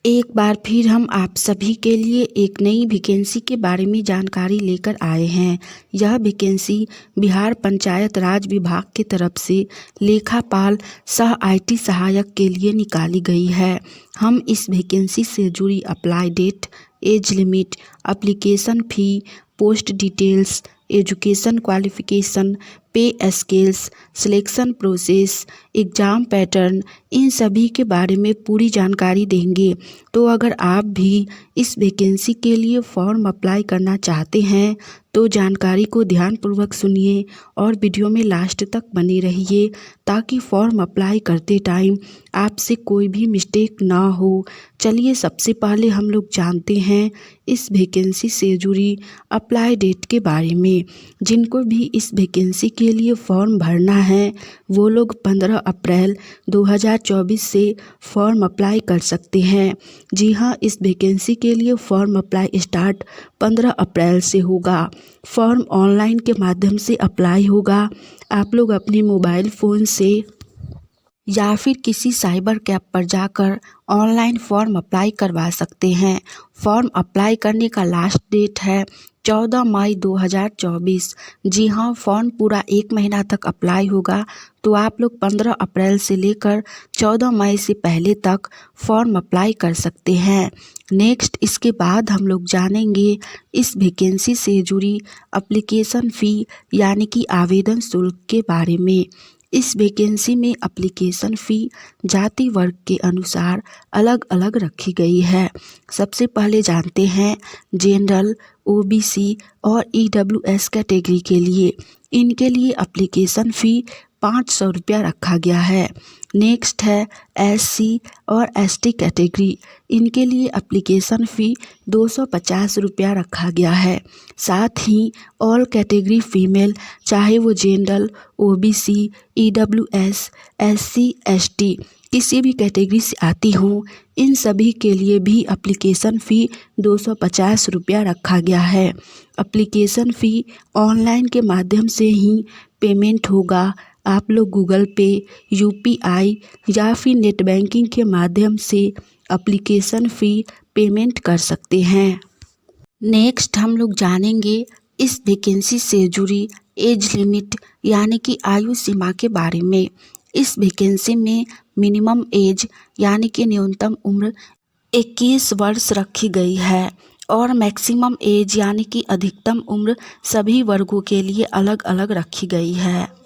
एक बार फिर हम आप सभी के लिए एक नई वैकेंसी के बारे में जानकारी लेकर आए हैं। यह वैकेंसी बिहार पंचायत राज विभाग की तरफ से लेखापाल सह आईटी सहायक के लिए निकाली गई है। हम इस वैकेंसी से जुड़ी apply date, age limit, application fee, post details, education qualification, pay scales, selection process, exam pattern, इन सभी के बारे में पूरी जानकारी देंगे। तो अगर आप भी इस वैकेंसी के लिए फॉर्म अप्लाई करना चाहते हैं तो जानकारी को ध्यानपूर्वक सुनिए और वीडियो में लास्ट तक बने रहिए ताकि फॉर्म अप्लाई करते टाइम आपसे कोई भी मिस्टेक ना हो। चलिए सबसे पहले हम लोग जानते हैं इस वैकेंसी से जुड़ी अप्लाई डेट के बारे में। जिनको भी इस वैकेंसी के लिए फॉर्म भरना है वो लोग 15 अप्रैल 2024 से फॉर्म अप्लाई कर सकते हैं। जी हाँ, इस वैकेंसी के लिए फॉर्म अप्लाई स्टार्ट 15 अप्रैल से होगा। फॉर्म ऑनलाइन के माध्यम से अप्लाई होगा। आप लोग अपने मोबाइल फ़ोन से या फिर किसी साइबर कैफ़े पर जाकर ऑनलाइन फॉर्म अप्लाई करवा सकते हैं। फॉर्म अप्लाई करने का लास्ट डेट है 14 मई 2024। जी हाँ, फॉर्म पूरा 1 महीना तक अप्लाई होगा। तो आप लोग 15 अप्रैल से लेकर 14 मई से पहले तक फॉर्म अप्लाई कर सकते हैं। नेक्स्ट इसके बाद हम लोग जानेंगे इस वैकेंसी से जुड़ी एप्लीकेशन फ़ी यानी कि आवेदन शुल्क के बारे में। इस वैकेंसी में एप्लीकेशन फ़ी जाति वर्ग के अनुसार अलग अलग रखी गई है। सबसे पहले जानते हैं जनरल, ओबीसी और ईडब्ल्यूएस कैटेगरी के लिए। इनके लिए एप्लीकेशन फ़ी 500 रुपया रखा गया है। नेक्स्ट है एससी और एसटी कैटेगरी। इनके लिए एप्लीकेशन फ़ी 250 रुपया रखा गया है। साथ ही ऑल कैटेगरी फीमेल, चाहे वो general, OBC, EWS, SC, ST किसी भी कैटेगरी से आती हो, इन सभी के लिए भी एप्लीकेशन फ़ी 250 रुपया रखा गया है। एप्लीकेशन फ़ी ऑनलाइन के माध्यम से ही पेमेंट होगा। आप लोग गूगल पे, यूपीआई या फिर नेट बैंकिंग के माध्यम से एप्लीकेशन फ़ी पेमेंट कर सकते हैं। नेक्स्ट हम लोग जानेंगे इस वैकेंसी से जुड़ी एज लिमिट यानी कि आयु सीमा के बारे में। इस वैकेंसी में मिनिमम एज यानी कि न्यूनतम उम्र 21 वर्ष रखी गई है और मैक्सिमम एज यानी कि अधिकतम उम्र सभी वर्गों के लिए अलग अलग रखी गई है।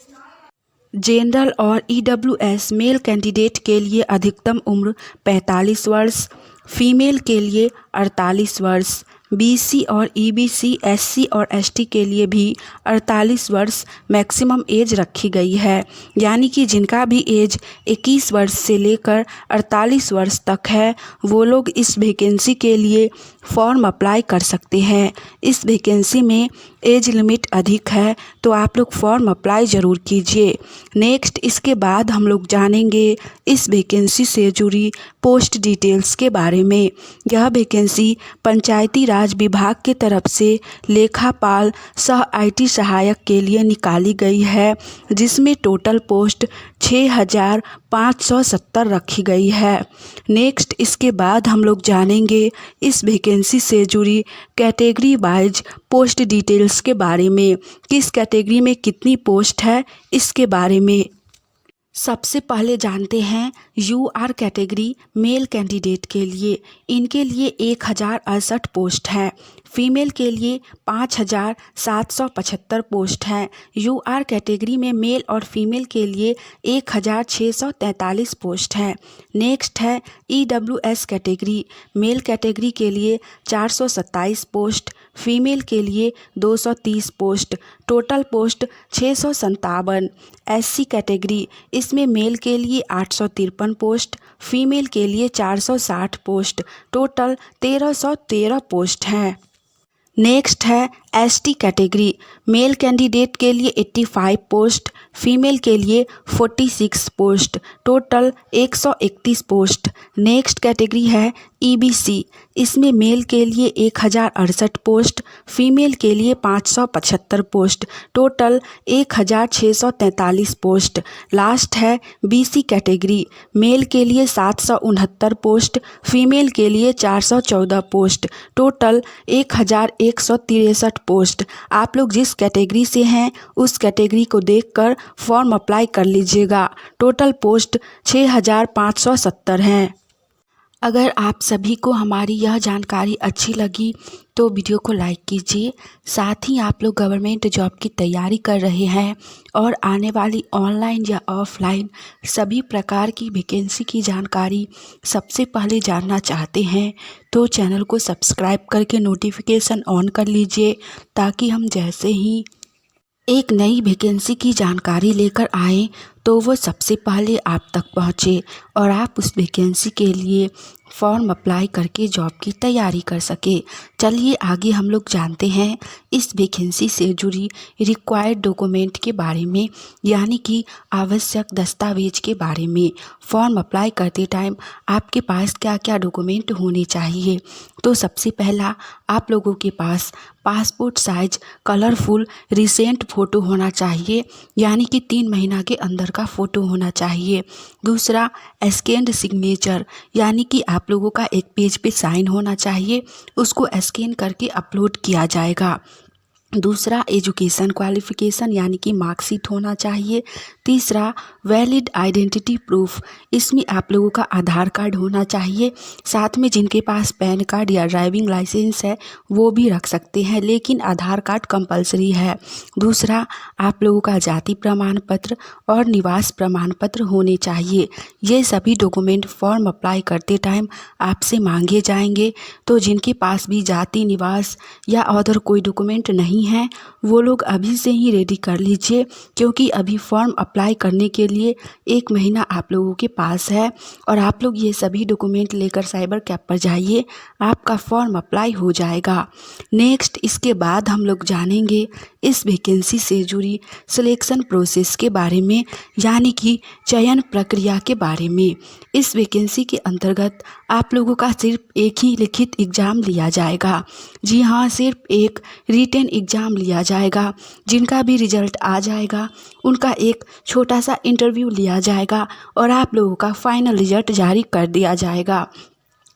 जनरल और ईडब्ल्यूएस मेल कैंडिडेट के लिए अधिकतम उम्र 45 वर्ष, फीमेल के लिए 48 वर्ष, बीसी और ईबीसी, एससी और एसटी के लिए भी 48 वर्ष मैक्सिमम एज रखी गई है। यानी कि जिनका भी एज 21 वर्ष से लेकर 48 वर्ष तक है वो लोग इस वैकेंसी के लिए फॉर्म अप्लाई कर सकते हैं। इस वैकेंसी में एज लिमिट अधिक है तो आप लोग फॉर्म अप्लाई ज़रूर कीजिए। नेक्स्ट इसके बाद हम लोग जानेंगे इस वैकेंसी से जुड़ी पोस्ट डिटेल्स के बारे में। यह वैकेंसी पंचायती राज विभाग की तरफ से लेखापाल सह आईटी सहायक के लिए निकाली गई है, जिसमें टोटल पोस्ट 6570 रखी गई है। नेक्स्ट इसके बाद हम लोग जानेंगे इस वैकेंसी से जुड़ी कैटेगरी वाइज पोस्ट डिटेल्स के बारे में। किस कैटेगरी में कितनी पोस्ट है इसके बारे में। सबसे पहले जानते हैं यूआर कैटेगरी मेल कैंडिडेट के लिए। इनके लिए 1068 पोस्ट है। फीमेल के लिए 5775 पोस्ट है। यूआर कैटेगरी में मेल और फीमेल के लिए 1643 पोस्ट है। नेक्स्ट है ईडब्ल्यूएस कैटेगरी। मेल कैटेगरी के लिए 427 पोस्ट, फीमेल के लिए 230 post, total post 657। SC category, इसमें मेल के लिए 853 पोस्ट, फीमेल के लिए 460 पोस्ट, टोटल 1313 पोस्ट हैं। नेक्स्ट है एसटी कैटेगरी। मेल कैंडिडेट के लिए 85 पोस्ट, फीमेल के लिए 46 post, total 131 post. Next category है ईबीसी, इसमें मेल के लिए 1068 पोस्ट, फीमेल के लिए 575 पोस्ट, टोटल 1643 पोस्ट। लास्ट है बीसी कैटेगरी, मेल के लिए 769 पोस्ट, फीमेल के लिए 414 पोस्ट, टोटल 1163 पोस्ट। आप लोग जिस कैटेगरी से हैं उस कैटेगरी को देखकर फॉर्म अप्लाई कर लीजिएगा। टोटल पोस्ट 6570 हैं। अगर आप सभी को हमारी यह जानकारी अच्छी लगी तो वीडियो को लाइक कीजिए। साथ ही आप लोग गवर्नमेंट जॉब की तैयारी कर रहे हैं और आने वाली ऑनलाइन या ऑफलाइन सभी प्रकार की वैकेंसी की जानकारी सबसे पहले जानना चाहते हैं तो चैनल को सब्सक्राइब करके नोटिफिकेशन ऑन कर लीजिए, ताकि हम जैसे ही एक नई वैकेंसी की जानकारी लेकर आएँ तो वो सबसे पहले आप तक पहुँचे और आप उस वैकेंसी के लिए फॉर्म अप्लाई करके जॉब की तैयारी कर सके। चलिए आगे हम लोग जानते हैं इस वैकेंसी से जुड़ी रिक्वायर्ड डॉक्यूमेंट के बारे में, यानी कि आवश्यक दस्तावेज के बारे में। फॉर्म अप्लाई करते टाइम आपके पास क्या क्या डॉक्यूमेंट होने चाहिए। तो सबसे पहला आप लोगों के पास passport size colourful recent photo होना चाहिए, यानी कि 3 महीना के अंदर का फ़ोटो होना चाहिए। दूसरा स्कैन्ड सिग्नेचर, यानी कि आप लोगों का एक पेज पे साइन होना चाहिए, उसको स्कैन करके अपलोड किया जाएगा। दूसरा एजुकेशन क्वालिफ़िकेशन, यानी कि मार्कशीट होना चाहिए। तीसरा वैलिड आइडेंटिटी प्रूफ, इसमें आप लोगों का आधार कार्ड होना चाहिए। साथ में जिनके पास पैन कार्ड या ड्राइविंग लाइसेंस है वो भी रख सकते हैं, लेकिन आधार कार्ड कंपलसरी है। दूसरा आप लोगों का जाति प्रमाण पत्र और निवास प्रमाण पत्र होने चाहिए। ये सभी डॉक्यूमेंट फॉर्म अप्लाई करते टाइम आपसे मांगे जाएंगे। तो जिनके पास भी जाति निवास या अदर कोई डॉक्यूमेंट नहीं हैं वो लोग अभी से ही रेडी कर लीजिए, क्योंकि अभी फॉर्म अप्लाई करने के लिए 1 महीना आप लोगों के पास है। और आप लोग ये सभी डॉक्यूमेंट लेकर साइबर कैफ़े पर जाइए, आपका फॉर्म अप्लाई हो जाएगा। नेक्स्ट इसके बाद हम लोग जानेंगे इस वैकेंसी से जुड़ी सिलेक्शन प्रोसेस के बारे में, यानी कि चयन प्रक्रिया के बारे में। इस वैकेंसी के अंतर्गत आप लोगों का सिर्फ एक ही लिखित एग्ज़ाम लिया जाएगा। जी हाँ, सिर्फ एक रिटन एग्ज़ाम लिया जाएगा। जिनका भी रिजल्ट आ जाएगा उनका एक छोटा सा इंटरव्यू लिया जाएगा और आप लोगों का फाइनल रिजल्ट जारी कर दिया जाएगा।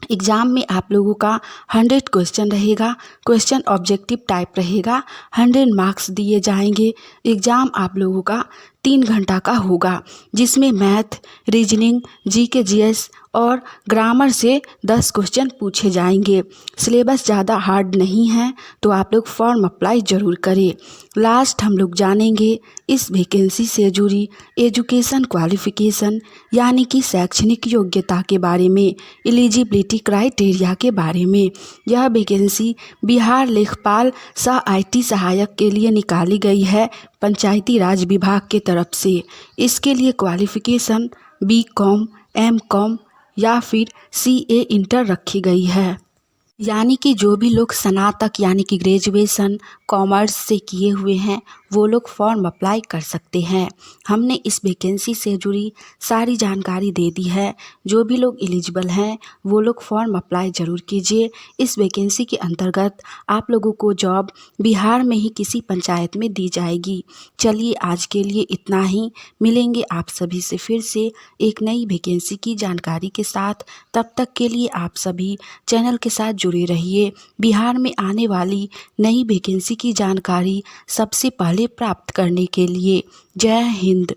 एग्ज़ाम में आप लोगों का 100 क्वेश्चन रहेगा, क्वेश्चन ऑब्जेक्टिव टाइप रहेगा, 100 मार्क्स दिए जाएंगे। एग्ज़ाम आप लोगों का 3 घंटा का होगा, जिसमें मैथ, रीजनिंग, जीके जीएस और ग्रामर से 10 क्वेश्चन पूछे जाएंगे। सिलेबस ज़्यादा हार्ड नहीं है, तो आप लोग फॉर्म अप्लाई ज़रूर करें। लास्ट हम लोग जानेंगे इस वैकेंसी से जुड़ी एजुकेशन क्वालिफ़िकेशन, यानी कि शैक्षणिक योग्यता के बारे में, एलिजिबिलिटी क्राइटेरिया के बारे में। यह वैकेंसी बिहार लेखपाल सह IT सहायक के लिए निकाली गई है पंचायती राज विभाग के तरफ से। इसके लिए क्वालिफ़िकेशन BCom, MCom या फिर CA इंटर रखी गई है, यानी कि जो भी लोग स्नातक यानी कि ग्रेजुएशन कॉमर्स से किए हुए हैं वो लोग फॉर्म अप्लाई कर सकते हैं। हमने इस वैकेंसी से जुड़ी सारी जानकारी दे दी है। जो भी लोग एलिजिबल हैं वो लोग फॉर्म अप्लाई ज़रूर कीजिए। इस वैकेंसी के अंतर्गत आप लोगों को जॉब बिहार में ही किसी पंचायत में दी जाएगी। चलिए आज के लिए इतना ही। मिलेंगे आप सभी से फिर से एक नई वैकेंसी की जानकारी के साथ। तब तक के लिए आप सभी चैनल के साथ जुड़े रहिए। बिहार में आने वाली नई वैकेंसी की जानकारी सबसे पहले प्राप्त करने के लिए। जय हिंद।